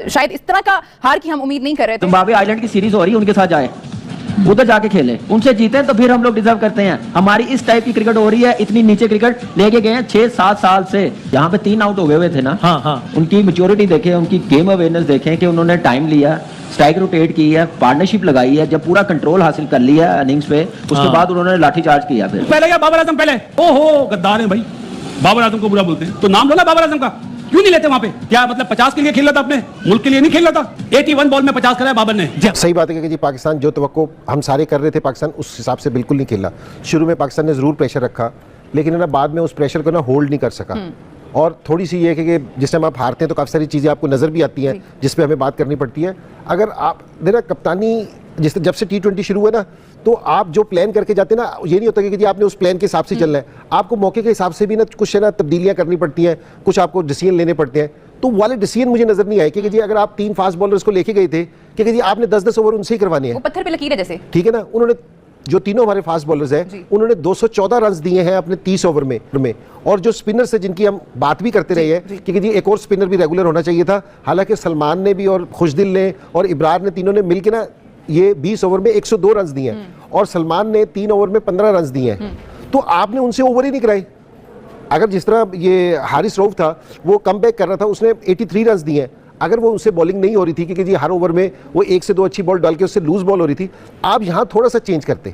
शायद इस तरह का हार की हम उम्मीद नहीं कर रहे थे। जिम्बाब्वे आइलैंड की सीरीज हो रही है, उनके साथ जाए, उधर जाके खेले, उनसे जीते तो फिर हम लोग डिजर्व करते हैं। हमारी इस टाइप की क्रिकेट हो रही है, इतनी नीचे क्रिकेट लेके गए हैं 6-7 साल से। यहाँ पे 3 आउट हो गए हुए थे ना। हाँ। उनकी मैच्योरिटी देखें, उनकी गेम अवेयरनेस देखें कि उन्होंने टाइम लिया, स्ट्राइक रोटेट की है, पार्टनरशिप लगाई है, जब पूरा कंट्रोल हासिल कर लिया इनिंग्स पे, उसके बाद उन्होंने लाठीचार्ज किया। फिर पहले क्या बाबर आजम, पहले ओहो गद्दार है भाई, बाबर आजम को बुरा बोलते हैं, तो नाम लो ना बाबर आजम का, क्यों नहीं लेते वहां पे? क्या मतलब 50 के लिए खेल रहा था, अपने मुल्क के लिए नहीं खेल रहा था? 81 बॉल में 50 कराया बाबर ने। सही बात है कि जी पाकिस्तान जो तवक्को हम सारे कर रहे थे, पाकिस्तान उस हिसाब से बिल्कुल नहीं खेला। शुरू में पाकिस्तान ने जरूर प्रेशर रखा, लेकिन ना बाद में उस प्रेशर को ना होल्ड नहीं कर सका। और थोड़ी सी ये है कि जिस टाइम आप हारते हैं तो काफ़ी सारी चीज़ें आपको नज़र भी आती हैं जिस पे हमें बात करनी पड़ती है। अगर आप देखना कप्तानी जब से T20 शुरू हुआ ना, तो आप जो प्लान करके जाते हैं ना, ये नहीं होता कि जी आपने उस प्लान के हिसाब से चलना है, आपको मौके के हिसाब से भी ना कुछ है ना तब्दीलियाँ करनी पड़ती हैं, कुछ आपको डिसीजन लेने पड़ते हैं। तो वाले डिसीजन मुझे नजर नहीं आए कि जी अगर आप 3 फास्ट बॉलर्स को लेके गए थे कि जी आपने 10-10 ओवर उनसे ही करवाने हैं, वो पत्थर पे लकीर है जैसे, ठीक है ना। उन्होंने जो तीनों हमारे फास्ट बॉलर्स हैं, उन्होंने 214 रन दिए हैं अपने 30 ओवर में। और जो स्पिनर्स है जिनकी हम बात भी करते रहे हैं कि जी एक और स्पिनर भी रेगुलर होना चाहिए था, हालांकि सलमान ने भी और खुशदिल ने और इब्रार ने, तीनों ने मिलकर ना ये 20 ओवर में 102 रन दिए हैं, और सलमान ने 3 ओवर में 15 रन दिए हैं। तो आपने उनसे ओवर ही नहीं कराए। अगर जिस तरह ये हारिस रऊफ था, वो कम बैक कर रहा था, उसने 83 रन दिए हैं। अगर वो उनसे बॉलिंग नहीं हो रही थी कि जी हर ओवर में वो 1 से 2 अच्छी बॉल डाल के उससे लूज बॉल हो रही थी, आप यहाँ थोड़ा सा चेंज करते,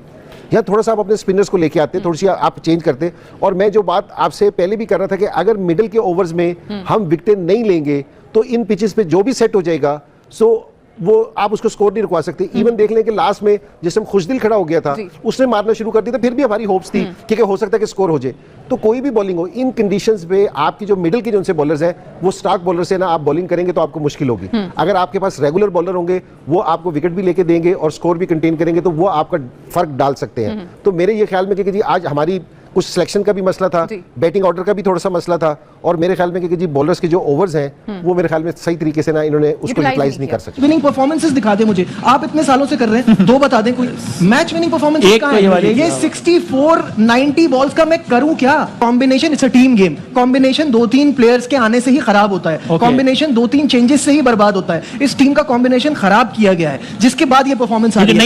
यहाँ थोड़ा सा आप अपने स्पिनर्स को लेके आते, थोड़ी सी आप चेंज करते। और मैं जो बात आपसे पहले भी कर रहा था कि अगर मिडिल के ओवर्स में हम विकेटें नहीं लेंगे तो इन पिचेस पे जो भी सेट हो जाएगा, सो वो आप उसको स्कोर नहीं रुकवा सकते। इवन देख लें कि लास्ट में जिस टाइम खुशदिल खड़ा हो गया था, उसने मारना शुरू कर दिया था, फिर भी हमारी होप्स थी कि हो सकता है कि स्कोर हो जाए। तो कोई भी बॉलिंग हो, इन कंडीशंस पे आपकी जो मिडिल के जो उनसे बॉलर्स हैं, वो स्टार्क बॉलर से ना आप बॉलिंग करेंगे तो आपको मुश्किल होगी। अगर आपके पास रेगुलर बॉलर होंगे, वो आपको विकेट भी लेके देंगे और स्कोर भी कंटेन करेंगे, तो वो आपका फर्क डाल सकते हैं। तो मेरे ये ख्याल में कि जी आज हमारी कुछ सिलेक्शन का भी मसला था, बैटिंग ऑर्डर का भी थोड़ा सा मसला था, और मेरे ख्याल में कि जी बॉलर्स के जो ओवर्स हैं वो मेरे ख्याल में सही तरीके से ना इन्होंने उसको यूटिलाइज नहीं कर सके। विनिंग परफॉर्मेंसेस दिखा दे मुझे, आप इतने सालों से कर रहे हैं, 2 बता दें कोई मैच विनिंग परफॉर्मेंस कहां है? ये 64-90 बॉल्स का मैं करूं क्या? Combination, it's a team game, combination 2-3 players के आने से ही खराब होता है, कॉम्बिनेशन 2-3 चेंजेस से ही बर्बाद होता है। इस टीम का कॉम्बिनेशन खराब किया गया है, जिसके बाद ये परफॉर्मेंस आ रही है।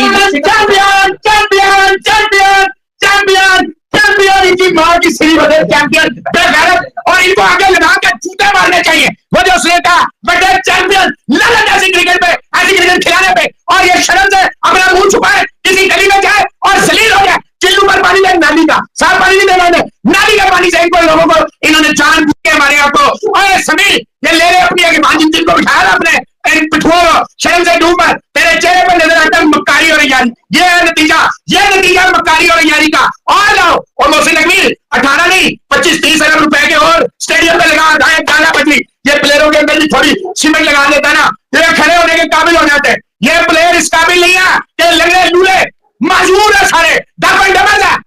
चैंपियन इनकी मां की सही बदल चैंपियन बेगैरत, और इनको आगे लगा के जूते मारने चाहिए। वो जो श्रेता बड़े चैंपियन ललन ऐसी क्रिकेट पे, ऐसी क्रिकेट खिलाने पे, और ये शर्म से अपना मुंह छुपाए, किसी गली में जाए और जलील हो जाए। चिल्लू पर पानी दे, नाली का साफ पानी नहीं देना है, नाली का पानी से इनको लोगों को इन्होंने जान के हमारे आपको। और समीर ये ले रहे अपनी भांजी जिनको बिठाया अपने पिठुओं, शर्म से डूब पर तेरे चेहरे पर नजर आता है मक्कारी और यारी। ये है नतीजा मक्कारी और यारी का। और लाओ और मोहसिन नकवी 18 नहीं 25-30 अरब रुपए के और स्टेडियम पे लगा डाला बदली। ये प्लेयरों के अंदर भी थोड़ी सीमेंट लगा देता ना, ये खड़े होने के काबिल हो जाते। ये प्लेयर इस काबिल नहीं है कि लंगड़े लूले मजबूर है, सारे डबल है।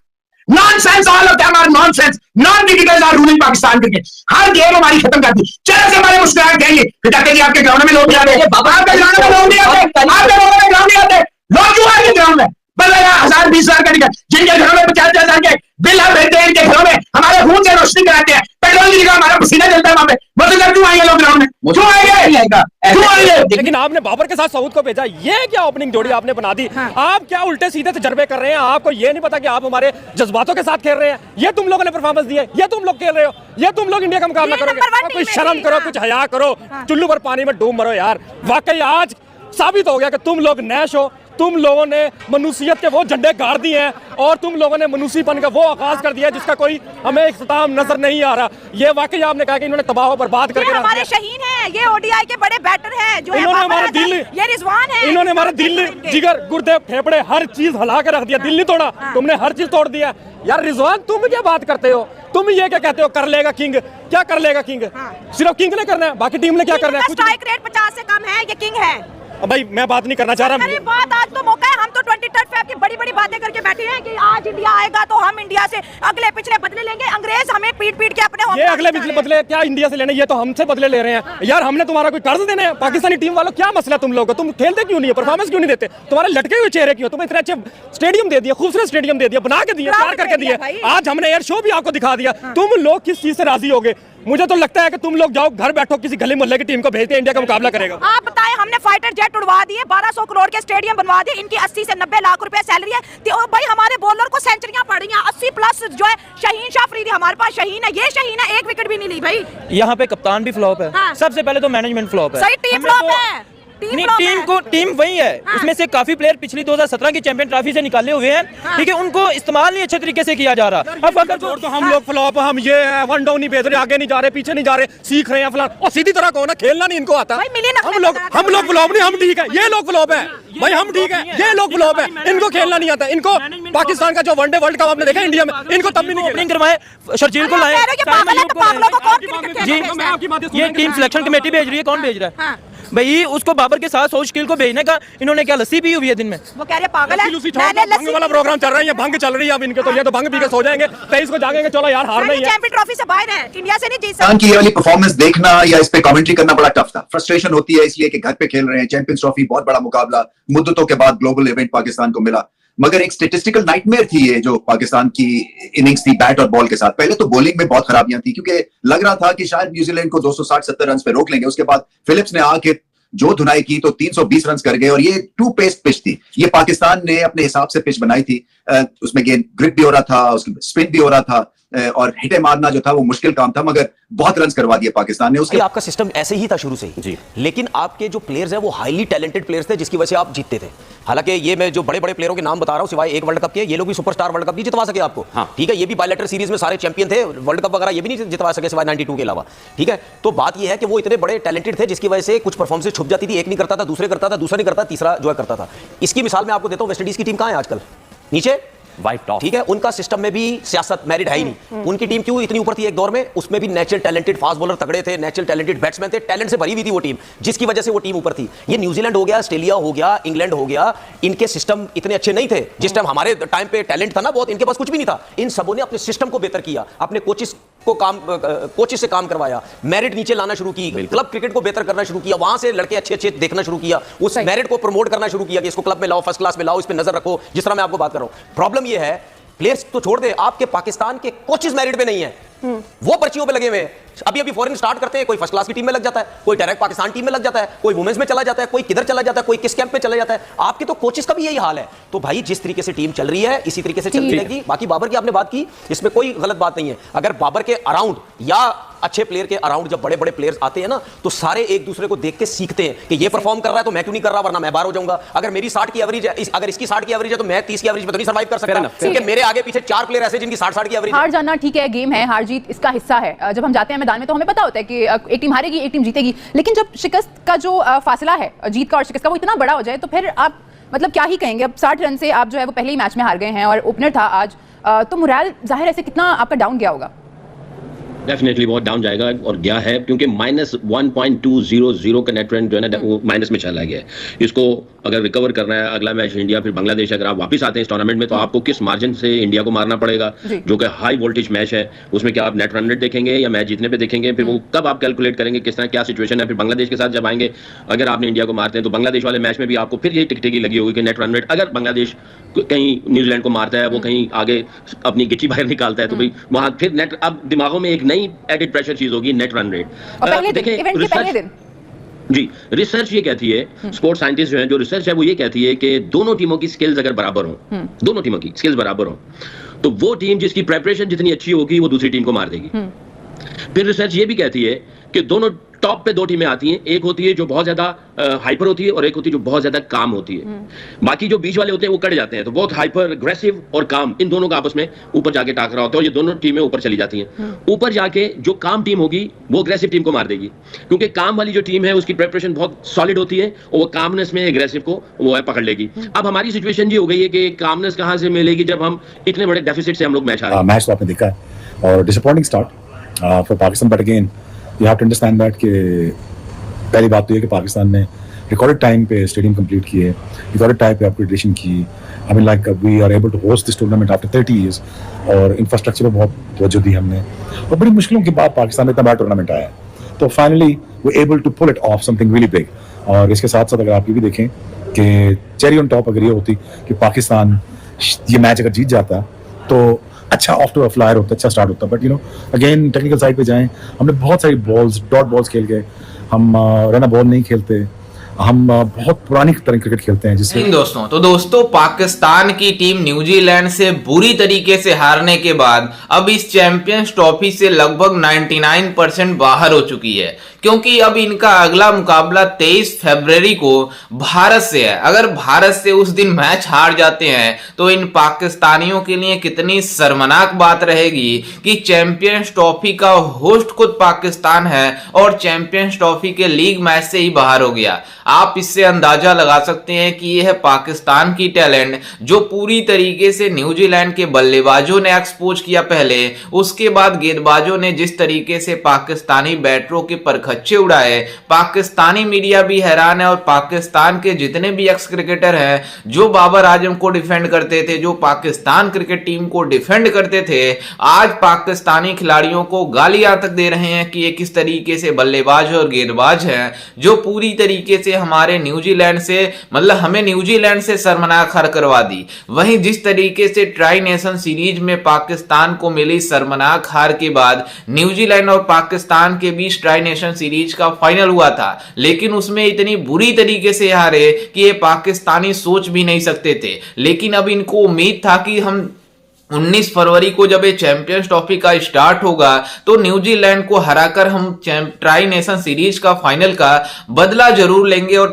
Nonsense, all of them are nonsense. Non cricketers are ruling Pakistan cricket. हर गेम हमारी खत्म कर दी। चलो से हमारे मुस्कुराहट देंगे कि आपके ग्राउंड में लोग नहीं आते, आपके ग्राउंड में लोग नहीं आते, आपके ग्राउंड नहीं आते, लोग क्यों आएंगे ग्राउंड में? बदलेगा 1000-20,000 का टिकट, जिनके घरों में 50,000 के बिल हम भेजते हैं, इनके घरों में हमारे खून से रोशनी कराते हैं, पेट्रोल की जगह हमारा पसीना जलता है वहां पे। मतलब क्यों आएंगे लोग ग्राउंड में? क्यों आएंगे? लेकिन आपने बाबर के साथ सऊद को भेजा, ये क्या ओपनिंग जोड़ी आपने बना दी? आप क्या उल्टे सीधे तजर्बे कर रहे हैं? आपको ये नहीं पता कि आप हमारे जज्बातों के साथ खेल रहे हैं? ये तुम लोगों ने परफॉर्मेंस दी है, ये तुम लोग खेल रहे हो, ये तुम लोग इंडिया का मुकाबला करोगे? कोई शर्म करो, कुछ हया करो, चुल्लू पर पानी में डूब मरो यार। वाकई आज साबित हो गया कि तुम लोग नैश हो, तुम लोगों ने मनुष्यत के वो झंडे गाड़ दिए हैं, और तुम लोगों ने मनुष्यपन का वो आगाज कर दिया है जिसका कोई हमें इख्तिताम नजर नहीं आ रहा। ये वाकई आपने कहा कि इन्होंने तबाह बर्बाद करके हमारे शहीन हैं, ये ओडीआई के बड़े बैटर हैं, जो इन्होंने हमारा दिल, ये रिजवान है, इन्होंने हमारा दिल, जिगर, गुर्दे, फेफड़े हर चीज हिला के रख दिया। दिल नहीं तोड़ा, तुमने हर चीज तोड़ दिया यार। रिजवान तुम क्या बात करते हो? तुम ये क्या कहते हो कर लेगा किंग? क्या कर लेगा किंग? सिर्फ किंग ने करना है, बाकी टीम ने क्या करना है? स्ट्राइक रेट 50 से कम है, ये किंग है। भाई मैं बात नहीं करना चाह रहा। बात आज तो मौका है, हम तो तो 23 फेब की बड़ी-बड़ी बातें करके बैठे हैं कि आज इंडिया आएगा तो हम इंडिया से अगले पिछले बदले लेंगे। अंग्रेज हमें पीट-पीट के अपने ये अगले पिछले बदले क्या इंडिया से लेने, ये तो हमसे बदले ले रहे हैं यार। हमने तुम्हारा कोई कर्ज देने हैं? पाकिस्तानी टीम वालों क्या मसला तुम लोगों को? तुम खेलते क्यों नहीं है? परफॉर्मेंस क्यों नहीं देते? तुम्हारे लटके हुए चेहरे क्यों? तुम्हें इतने अच्छे स्टेडियम दे दिए, खूबसूरत स्टेडियम दे दिया, बना के दिए, तैयार करके दिए। आज हमने एयर शो भी आपको दिखा दिया। तुम लोग किस चीज से राजी होगे? मुझे तो लगता है कि तुम लोग जाओ घर बैठो, किसी गली मोहल्ले की टीम को भेजते हैं, इंडिया का मुकाबला करेगा। आप बताएं, हमने फाइटर जेट उड़वा दिए, 1200 करोड़ के स्टेडियम बनवा दिए, इनकी 80 से 90 लाख रुपए सैलरी है। तो भाई हमारे बॉलर को सेंचुरियां पड़ रही हैं, 80 प्लस जो है। शहीन शाह अफरीदी हमारे पास शहीन है, ये शहीन है, एक विकेट भी नहीं ली भाई। यहाँ पे कप्तान भी फ्लॉप है। हाँ। सबसे पहले तो मैनेजमेंट फ्लॉप है। सही, टीम फ्लॉप है। टीम वही है। हाँ। उसमें से काफी प्लेयर पिछली 2017 की चैंपियन ट्रॉफी से निकाले हुए हैं। हाँ। ठीक है, उनको इस्तेमाल नहीं अच्छे तरीके से किया जा रहा। अब अगर तो हम लोग फ्लॉप, हम ये वन डाउन नहीं भेज रहे, आगे नहीं जा रहे, पीछे नहीं जा रहे, सीख रहे हैं फलान। और सीधी तरह कहो ना, खेलना नहीं इनको आता। हम लोग फ्लॉप नहीं, हम ठीक है। ये लोग फ्लॉप है भाई, हम ठीक है। ये लोग फ्लॉप है, इनको खेलना नहीं आता। इनको पाकिस्तान का जो वनडे वर्ल्ड कप आपने देखा इंडिया में, इनको तब भी नहीं ओपनिंग करवाए, शर्जील को लाए। ये टीम सिलेक्शन कमेटी भेज रही है, कौन भेज रहा है भाई? उसको बाबर के साथ सोच स्किल को भेजने का इन्होंने क्या लस्सी पी हुई है दिन में? वो कह रहे पागल है। भंग वाला प्रोग्राम चल रहा है, ये भंग चल रही है अब इनके। तो ये तो भंग पी के सो जाएंगे, 23 को जागेंगे, चलो यार हार नहीं है। चैंपियन ट्रॉफी से बाहर है, इंडिया से नहीं जीत पाकिस्तान की ये वाली परफॉर्मेंस देखना या इस पे कमेंट्री करना बड़ा टफ था। फ्रस्ट्रेशन होती है इसलिए कि घर पे खेल रहे हैं, चैंपियंस ट्रॉफी बहुत बड़ा मुकाबला, मुद्दतों के बाद ग्लोबल इवेंट पाकिस्तान को मिला। मगर एक स्टेटिस्टिकल नाइटमेयर थी ये जो पाकिस्तान की इनिंग्स थी बैट और बॉल के साथ। पहले तो बॉलिंग में बहुत खराबियां थी, क्योंकि लग रहा था कि शायद न्यूजीलैंड को 260-70 रन पे रोक लेंगे। उसके बाद फिलिप्स ने आके जो धुनाई की तो 320 रन कर गए। और ये टू पेस्ट पिच थी, ये पाकिस्तान ने अपने हिसाब से पिच बनाई थी। उसमें गेंद ग्रिप भी हो रहा था, उसमें स्पिन भी हो रहा था, और हिटे मारना जो था वो मुश्किल काम था, मगर बहुत रन करवा दिए पाकिस्तान ने। उसके आपका सिस्टम ऐसे ही था शुरू से ही, लेकिन आपके जो प्लेयर्स हैं वो हाईली टैलेंटेड प्लेयर्स थे, जिसकी वजह से आप जीतते थे। हालांकि ये मैं जो बड़े बड़े प्लेयरों के नाम बता रहा हूं, सिवाय एक वर्ल्ड कप के, ये लोग भी सुपरस्टार वर्ल्ड कप नहीं जितवा सके आपको। ठीक है, ये भी बायलैटरल सीरीज में सारे चैंपियन थे, वर्ल्ड कप वगैरह ये भी नहीं जितवा सके सिवाय 92 के अलावा। ठीक है, तो बात ये है कि वो इतने बड़े टैलेंटेड थे, जिसकी वजह से कुछ परफॉर्मेंस छुप जाती थी। एक नहीं करता था, दूसरे करता था, दूसरा नहीं करता, तीसरा जो है करता था। इसकी मिसाल मैं आपको देता हूं, वेस्ट इंडीज की टीम कहां है आजकल? नीचे वाइट टॉप। ठीक है, उनका सिस्टम में भी सियासत मैरिड है ही नहीं। उनकी टीम क्यों इतनी ऊपर थी एक दौर में? उसमें भी नेचुरल टैलेंटेड फास्ट बॉलर तगड़े थे, नेचुरल टैलेंटेड बैट्समैन थे, टैलेंट से भरी हुई थी वो टीम, जिसकी वजह से वो टीम ऊपर थी। ये न्यूजीलैंड हो गया, ऑस्ट्रेलिया हो गया, इंग्लैंड हो गया, इनके सिस्टम इतने अच्छे नहीं थे। जिस टाइम हमारे टाइम पे टैलेंट था ना बहुत, इनके पास कुछ भी नहीं था। इन सबों ने अपने सिस्टम को बेहतर किया, अपने कोचिस से काम करवाया, मेरिट नीचे लाना शुरू की, क्लब क्रिकेट को बेहतर करना शुरू किया, वहां से लड़के अच्छे अच्छे देखना शुरू किया, उस मेरिट को प्रमोट करना शुरू किया कि इसको क्लब में लाओ, फर्स्ट क्लास में लाओ, इस पे नजर रखो। जिस तरह मैं आपको बात कर रहा हूं, प्रॉब्लम यह है प्लेयर्स तो छोड़ दे, आपके पाकिस्तान के कोचेस मेरिट पे नहीं है, वो पर्चियों पे लगे हुए हैं। अभी फॉरेन स्टार्ट करते हैं, कोई फर्स्ट क्लास की टीम में लग जाता है, कोई डायरेक्ट पाकिस्तान टीम में लग जाता है, कोई वुमेन्स में चला जाता है, कोई किधर चला जाता है, कोई किस कैंप में चला जाता है। आपके तो कोचेस का भी यही हाल है। तो भाई जिस तरीके से टीम चल रही है इसी तरीके से चलती रहेगी। बाकी बाबर की आपने बात की, इसमें कोई गलत बात नहीं है। अगर बाबर के अराउंड या अच्छे प्लेयर के अराउंड जब बड़े बड़े प्लेयर्स आते हैं ना, तो सारे एक दूसरे को देख के सीखते हैं कि ये परफॉर्म कर रहा है तो मैं क्यों नहीं कर रहा, वरना मैं बाहर हो जाऊंगा। अगर मेरी 60 की एवरेज है, अगर इसकी 60 की एवरेज है, तो मैं 30 की एवरेज में तो नहीं सर्वाइव कर सकता, क्योंकि मेरे आगे पीछे 4 प्लेयर ऐसे जिनकी 60 की एवरेज। हार जाना ठीक है, गेम है, हार जीत इसका हिस्सा है। जब हम जाते हैं मैदान में तो हमें पता होता है कि एक टीम हारेगी, एक टीम जीतेगी। लेकिन जब शिकस्त का जो फासला है जीत का और शिकस्त का, वो इतना बड़ा हो जाए, तो फिर आप मतलब क्या ही कहेंगे। अब 60 रन से आप जो है वो पहले ही मैच में हार गए हैं, और ओपनर था आज, तो मोरल जाहिर है कितना आपका डाउन गया होगा। डेफिनेटली बहुत डाउन जाएगा, और गया है, क्योंकि -1.200 का नेट रन जो है ना वो माइनस में चला गया है। इसको अगर रिकवर करना है, अगला मैच इंडिया फिर बांग्लादेश, अगर आप वापस आते हैं इस टूर्नामेंट में, तो आपको किस मार्जिन से इंडिया को मारना पड़ेगा, जो कि हाई वोल्टेज मैच है। उसमें क्या आप नेट रन रेट देखेंगे या मैच जीतने पे देखेंगे? फिर वो कब आप कैलकुलेट करेंगे किस तरह क्या सिचुएशन है। फिर बांग्लादेश के साथ जब आएंगे, अगर आपने इंडिया को मारते हैं, तो बांग्लादेश वाले मैच में भी आपको फिर यही टिकटेगी लगी होगी कि नेट रन रेट, अगर बांग्लादेश कहीं न्यूजीलैंड को मारता है, वो कहीं आगे अपनी गिट्टी बाहर निकालता है, तो भाई वहां फिर नेट, अब दिमागों में एक नई एडिड प्रेशर चीज होगी, नेट रन रेट। देखिए जी, रिसर्च ये कहती है, स्पोर्ट्स साइंटिस्ट जो है, जो रिसर्च है वो ये कहती है कि दोनों टीमों की स्किल्स अगर बराबर हो, दोनों टीमों की स्किल्स बराबर हो, तो वो टीम जिसकी प्रेपरेशन जितनी अच्छी होगी वो दूसरी टीम को मार देगी। फिर रिसर्च ये भी कहती है कि दोनों टॉप पे 2 टीमें आती हैं, एक होती है जो बहुत ज्यादा हाइपर होती है, और एक होती है जो बहुत ज्यादा काम होती है। बाकी जो बीच वाले होते हैं वो कट जाते हैं, तो बहुत हाइपर अग्रेसिव और काम, इन दोनों का आपस में ऊपर जाके टाकरा होता है, और ये दोनों टीमें ऊपर चली जाती हैं। ऊपर जाके जो काम टीम होगी वो अग्रेसिव टीम को मार देगी, क्योंकि काम वाली जो टीम है उसकी प्रिपरेशन बहुत सॉलिड होती है, और वो कामनेस में अग्रेसिव को वो है पकड़ लेगी। अब हमारी सिचुएशन ये हो गई है कि कामनेस कहां से मिलेगी जब हम इतने बड़े डेफिसिट से हम लोग मैच हारे हैं। मैच तो आपने देखा है, और disappointing start for Pakistan, but again you have to understand that कि पहली बात तो ये कि पाकिस्तान ने रिकॉर्डेड टाइम पे स्टेडियम कंप्लीट किए, रिकॉर्डेड टाइम पे अपग्रेडेशन की। I mean like we are able to host this tournament after 30 years, और इंफ्रास्ट्रक्चर पर बहुत तवज्जो दी हमने, और बड़ी मुश्किलों के बाद पाकिस्तान में इतना बड़ा टूर्नामेंट आया है, तो finally we able to pull it off something really big. और इसके साथ साथ अगर आप ये भी देखें कि चेरी ऑन टॉप अगर ये होती कि पाकिस्तान ये मैच अगर जीत जाता तो अच्छा ऑफ टू अ फ्लायर होता, अच्छा स्टार्ट होता, but you know again technical side पे जाएं, हमने बहुत सारी बॉल्स डॉट बॉल्स खेल गए, हम रन बॉल नहीं खेलते, हम बहुत पुरानी तरह क्रिकेट खेलते हैं जिससे दोस्तों पाकिस्तान की टीम न्यूजीलैंड से बुरी तरीके से हारने के बाद अब इस चैंपियंस ट्रॉफी से लगभग 99% बाहर हो चुकी है, क्योंकि अब इनका अगला मुकाबला 23 फरवरी को भारत से है। अगर भारत से उस दिन मैच हार जाते हैं तो इन पाकिस्तानियों के लिए कितनी शर्मनाक बात रहेगी कि चैंपियंस ट्रॉफी का होस्ट खुद पाकिस्तान है और चैंपियंस ट्रॉफी के लीग मैच से ही बाहर हो गया। आप इससे अंदाजा लगा सकते हैं कि यह पाकिस्तान की टैलेंट जो पूरी तरीके से न्यूजीलैंड के बल्लेबाजों ने एक्सपोज किया पहले, उसके बाद गेंदबाजों ने जिस तरीके से पाकिस्तानी बैटरों के परखच्चे उड़ाए, पाकिस्तानी मीडिया भी हैरान है। और पाकिस्तान के जितने भी एक्स क्रिकेटर हैं जो बाबर आजम को डिफेंड करते थे, जो पाकिस्तान क्रिकेट टीम को डिफेंड करते थे, आज पाकिस्तानी खिलाड़ियों को गालियां तक दे रहे हैं कि ये किस तरीके से बल्लेबाज और गेंदबाज हैं, जो पूरी तरीके से हमारे न्यूजीलैंड से मतलब हमें न्यूजीलैंड से शर्मनाक हार करवा दी। वहीं जिस तरीके से ट्राई नेशन सीरीज में पाकिस्तान को मिली शर्मनाक हार के बाद न्यूजीलैंड और पाकिस्तान के बीच ट्राई नेशन सीरीज का फाइनल हुआ था, लेकिन उसमें इतनी बुरी तरीके से हारे कि ये पाकिस्तानी सोच भी नहीं सकते थे। लेकिन अब इनको उम्मीद था कि हम 19 फरवरी को जब ये चैंपियंस ट्रॉफी का स्टार्ट होगा तो न्यूजीलैंड को हराकर हम ट्राई नेशन सीरीज का फाइनल का बदला जरूर लेंगे और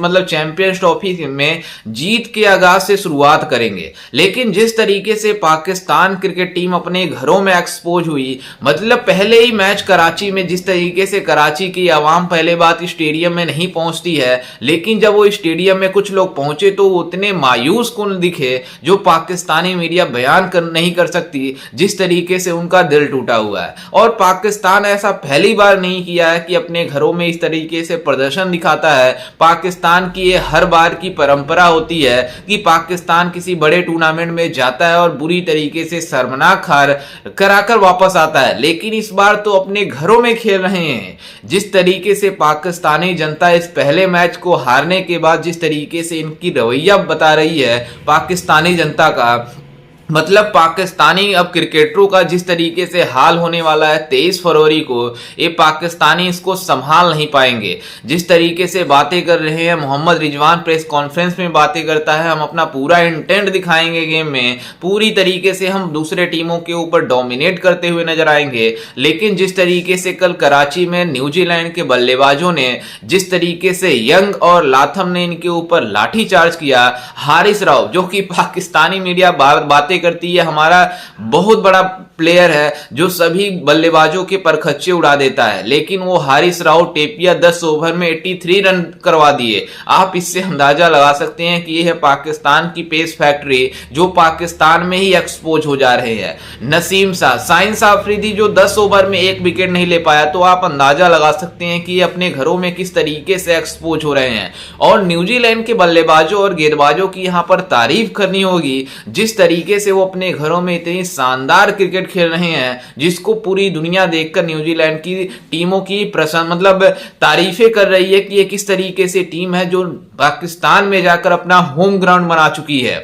मतलब चैंपियंस ट्रॉफी में जीत के आगाज से शुरुआत करेंगे। लेकिन जिस तरीके से पाकिस्तान क्रिकेट टीम अपने घरों में एक्सपोज हुई, मतलब पहले ही मैच कराची में जिस तरीके से कराची की आवाम पहले बात स्टेडियम में नहीं पहुंचती है, लेकिन जब वो स्टेडियम में कुछ लोग पहुंचे तो वो उतने मायूस कुन दिखे जो पाकिस्तानी मीडिया बयान नहीं कर सकती, जिस तरीके से उनका दिल टूटा हुआ है। और पाकिस्तान ऐसा पहली बार नहीं किया है कि अपने घरों में इस तरीके से प्रदर्शन दिखाता है। पाकिस्तान की ये हर बार की परंपरा होती है कि पाकिस्तान किसी बड़े टूर्नामेंट में जाता है और बुरी तरीके से शर्मनाक हार कराकर वापस आता है, लेकिन इस बार तो अपने घरों में खेल रहे हैं। जिस तरीके से पाकिस्तानी जनता इस पहले मैच को हारने के बाद जिस तरीके से इनकी रवैया बता रही है पाकिस्तानी जनता का, मतलब पाकिस्तानी अब क्रिकेटरों का जिस तरीके से हाल होने वाला है 23 फरवरी को, ये पाकिस्तानी इसको संभाल नहीं पाएंगे। जिस तरीके से बातें कर रहे हैं, मोहम्मद रिजवान प्रेस कॉन्फ्रेंस में बातें करता है, हम अपना पूरा इंटेंट दिखाएंगे गेम में, पूरी तरीके से हम दूसरे टीमों के ऊपर डोमिनेट करते हुए नजर आएंगे। लेकिन जिस तरीके से कल कराची में न्यूजीलैंड के बल्लेबाजों ने जिस तरीके से यंग और लाथम ने इनके ऊपर लाठीचार्ज किया, हारिस राव जो कि पाकिस्तानी मीडिया बातें करती है हमारा बहुत बड़ा प्लेयर है जो सभी बल्लेबाजों के परखच्चे उड़ा देता है, लेकिन वो हारिस राव टेपिया 10 ओवर में 83 रन करवा दिए। आप इससे अंदाजा लगा सकते हैं कि यह है पाकिस्तान की पेस फैक्ट्री जो पाकिस्तान में ही एक्सपोज हो जा रहे हैं। नसीम शाह, साइंस आफरीदी जो 10 ओवर में 1 विकेट नहीं ले पाया, तो आप अंदाजा लगा सकते हैं कि ये अपने घरों में किस तरीके से एक्सपोज हो रहे हैं। और न्यूजीलैंड के बल्लेबाजों और गेंदबाजों की यहां पर तारीफ करनी होगी, जिस तरीके से वो अपने घरों में इतनी शानदार क्रिकेट खेल रहे हैं, जिसको पूरी दुनिया देखकर न्यूजीलैंड की टीमों की मतलब तारीफें कर रही है कि ये किस तरीके से टीम है जो पाकिस्तान में जाकर अपना होम ग्राउंड बना चुकी है।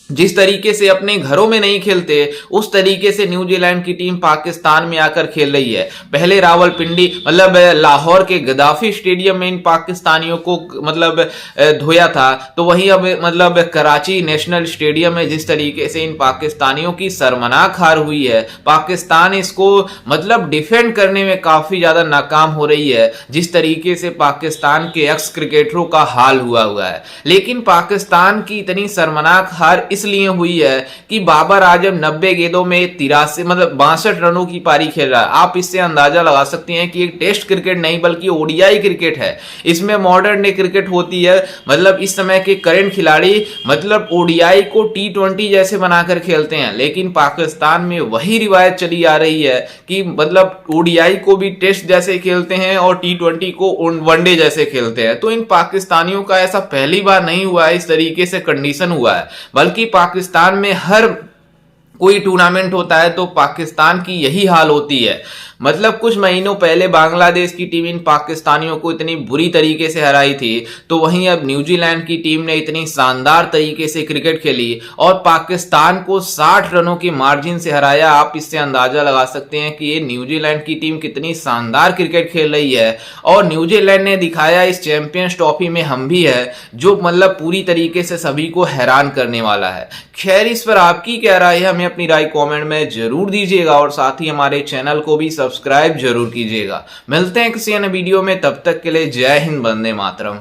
जिस तरीके से अपने घरों में नहीं खेलते, उस तरीके से न्यूजीलैंड की टीम पाकिस्तान में आकर खेल रही है। पहले रावलपिंडी मतलब लाहौर के गद्दाफी स्टेडियम में इन पाकिस्तानियों को मतलब धोया था, तो वहीं अब मतलब कराची नेशनल स्टेडियम में जिस तरीके से इन पाकिस्तानियों की शर्मनाक हार हुई है, पाकिस्तान इसको मतलब डिफेंड करने में काफी ज्यादा नाकाम हो रही है, जिस तरीके से पाकिस्तान के एक्स क्रिकेटरों का हाल हुआ है। लेकिन पाकिस्तान की इतनी शर्मनाक हार इसलिए हुई है कि बाबर आजम 90 गेंदों में 63 मतलब 62 रनों की पारी खेल रहा है। आप इससे अंदाजा लगा सकते हैं कि एक टेस्ट क्रिकेट नहीं बल्कि ओडीआई क्रिकेट है। इसमें मॉडर्न डे क्रिकेट होती है, मतलब इस समय के करंट खिलाड़ी मतलब ओडीआई को T20 जैसे बनाकर खेलते हैं, लेकिन पाकिस्तान में वही रिवायत चली आ रही है कि मतलब ओडीआई को भी टेस्ट जैसे खेलते हैं और T20 को वनडे जैसे खेलते हैं। तो इन पाकिस्तानियों का ऐसा पहली बार नहीं हुआ है, इस तरीके से कंडीशन हुआ है, बल्कि पाकिस्तान में हर कोई टूर्नामेंट होता है तो पाकिस्तान की यही हाल होती है। मतलब कुछ महीनों पहले बांग्लादेश की टीम इन पाकिस्तानियों को इतनी बुरी तरीके से हराई थी, तो वहीं अब न्यूजीलैंड की टीम ने इतनी शानदार तरीके से क्रिकेट खेली और पाकिस्तान को 60 रनों की मार्जिन से हराया। आप इससे अंदाजा लगा सकते हैं कि ये न्यूजीलैंड की टीम कितनी शानदार क्रिकेट खेल रही है। और न्यूजीलैंड ने दिखाया इस चैंपियंस ट्रॉफी में हम भी है, जो मतलब पूरी तरीके से सभी को हैरान करने वाला है। खैर, इस पर आपकी क्या राय है, हमें अपनी राय कमेंट में जरूर दीजिएगा और साथ ही हमारे चैनल को भी सब्सक्राइब जरूर कीजिएगा। मिलते हैं किसी अन्य वीडियो में, तब तक के लिए जय हिंद, वंदे मातरम।